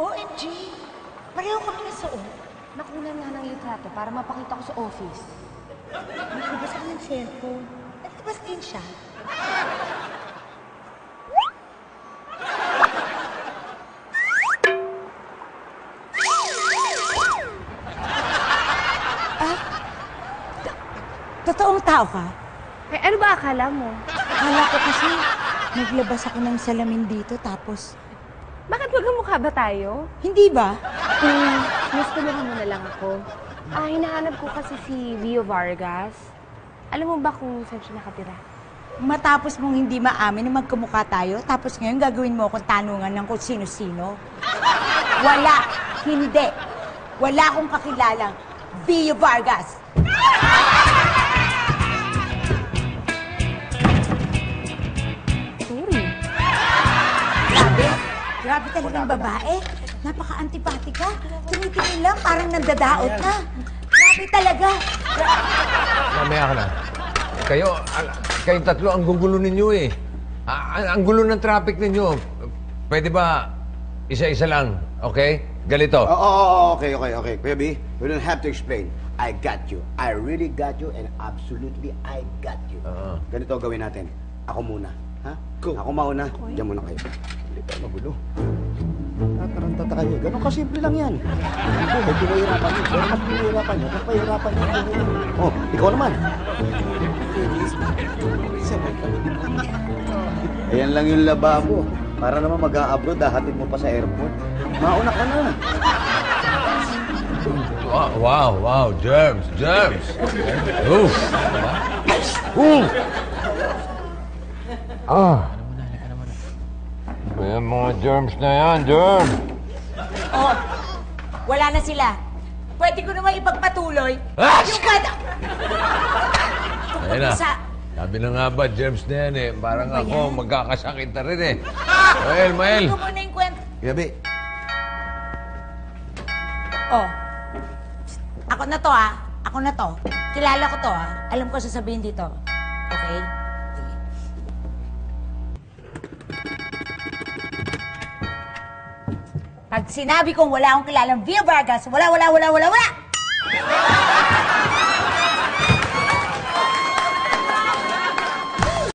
OMG! Pareho kami nasuot. Nakunan nga ng litrato para mapakita ko sa office. Naglabas ako ng cellphone. Naglabas din siya. Totoong tao ka? Eh, ano ba akala mo? Akala ko kasi naglabas ako ng salamin dito tapos... Bakit magkamukha ba tayo? Hindi ba? Miss, tulungan mo na lang ako. Hinahanap ko kasi si Leo Vargas. Alam mo ba kung saan siya nakatira? Matapos mong hindi maamin na magkamukha tayo, tapos ngayon gagawin mo akong tanungan ng kung sino-sino? Wala! Hindi! Wala akong kakilalang Leo Vargas! Sorry. Grabe talagang babae. Napaka-antipatika. Tumitingin lang, parang nandadaot na. Grabe talaga. Mamaya ka na. Kayong tatlo, ang gugulo ninyo eh. Ang gulo ng traffic ninyo. Pwede ba isa-isa lang, okay? Galito. Okay. Kuya B, we don't have to explain. I got you. I really got you and absolutely I got you. Ganito gawin natin. Ako muna. Ha? Go. Ako mauna. Diyan muna kayo. Hindi tayo magulo. Tatarantata kayo. Ganun kasimple lang yan. May pinahirapan nyo. Pero mas pinahirapan nyo. Mas pahirapan nyo. Oh, ikaw naman. Ayan lang yung lababo. Para naman mag-a-abroad, hahatid mo pa sa airport. Mauna ka na. Wow. Germs. Oof. Oof. Ayan mga germs na yan, germs. Oh, wala na sila. Pwede ko naman ipagpatuloy. Yung kada... Ayun na. Sabi na nga ba, germs na yan eh. Parang ako, magkakasakit na rin eh. Mael. Ito muna yung kwento. Gabi. Oh. Ako na to, ah. Ako na to. Kilala ko to, ah. Alam ko sasabihin dito. Okay? Sige. Pag sinabi kong wala akong kilalang Via Vargas, wala!